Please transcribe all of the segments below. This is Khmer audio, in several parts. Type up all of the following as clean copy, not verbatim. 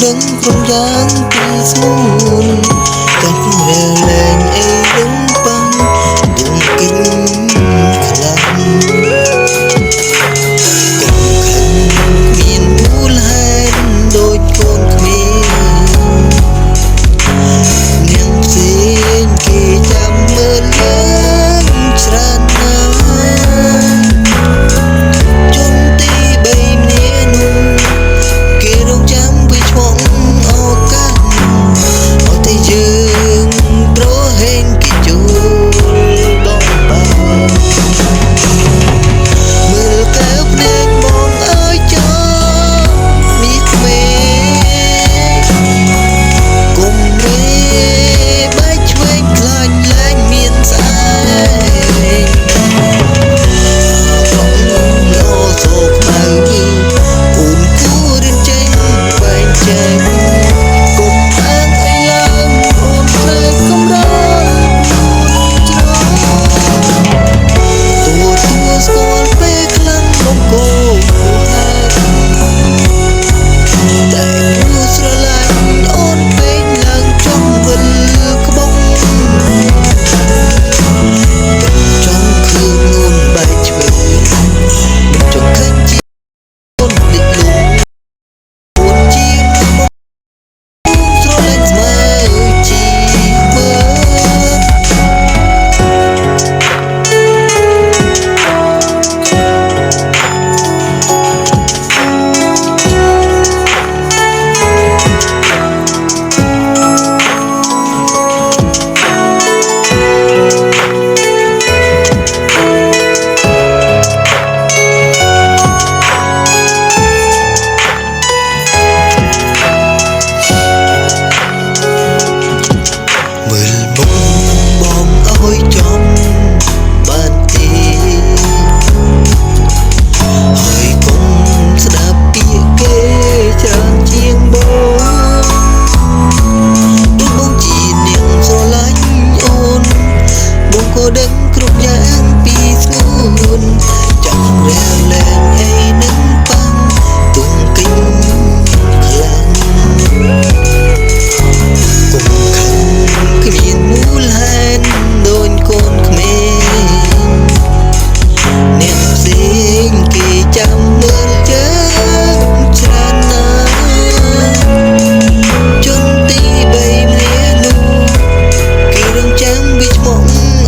ដឹងគ្រប់យ៉ាងពីស្មួនតែព្រោះលែងអីដឹងបាំងដួងគិញខ្លាំងកុំខឹងគ្មានមូលហេតុដូចកូនក្មេងនាងផ្សេងគេចាំមើលយើងច្រើនណាស់ជុំទីបីម្នាក់នោះគេរងចាំពីឆ្វងឱកាសឲ្យតែយើងប្រហែងគេជួលបងបាមើលកែវភ្នែកបងអើយចោលមាសក្មេងគុំរេបែកឆ្វេងខ្លាញ់លែងមានស្អែកត្រង់លោសោខ្មៅអូនគួររៀនចេញបែងចែកគុំអាងអីឡើងអូនភ្លេចកំដរច្រងទួស្គាល់ពេលខ្លាំងមកគោហេតុតែព្រោះស្រឡាញ់អូនពេកឡើងចង់វិលក្បង់ចង់ឃើញអូនបែកឆ្វេងចង់ឃើញជាអូនលិចលង់អូនជាមកស្រឡាញ់ស្មើជីវិតមើលមុខបងអើយចំបានទេហើយកុំស្ដាប់ពាក្យគេច្រើនជាងបងដូចបងជានាងស្រឡាញ់អូនបងក៏ដឹងគ្រប់យ៉ាងពីស្ងួនចង់រាលែងអីនឹងបាំងទុំគិញខ្លាំងកុំខឹងគ្មានមូលហេតុដូចកូនក្មេងអ្នកផ្សេងគេចាំមើលយើងច្រើនណាស់ជន់ទីបីម្នាក់នោះគេរងចាំពីឆ្មង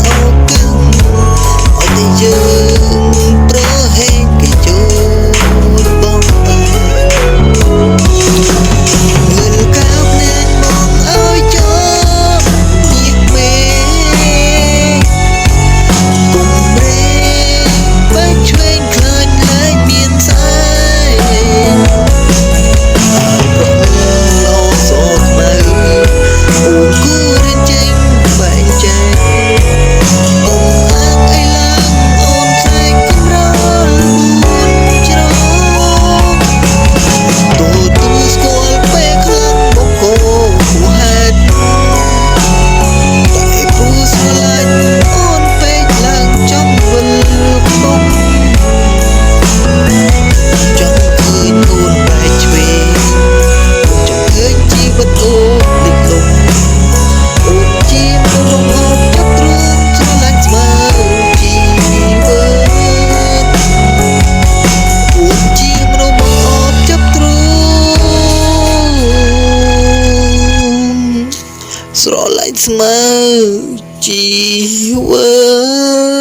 ឱកាសឲ្យតែយើងប្រហែងគេជួលបងមើលកៅភ្នែកបងអើយចោលមាសក្មេងគុំរេបែកឆ្វេងខ្លាញ់លែងមានស្អែកប្រងលោសោខ្មៅអូនគួររៀនចេញបែងចែកកុំអាងអីឡើងអូនខ្លែងកំរល់ច្រងទូស្គាល់ពេលខ្លាំងមកគោហេតុតែព្រោះស្រឡាញ់អូនពេកឡើងចង់វិលក្បង់ចង់ឃើញអូនបែកឆ្វេងចង់ឃើញជីវិតអូនលិចលង់អូនជាមនុស្សហូបចាប់ទ្រូងស្រឡាញ់ស្មើជីវិតអូនជាមនុស្សហូបចាប់ទ្រូងស្រឡាញ់ស្មើជីវិត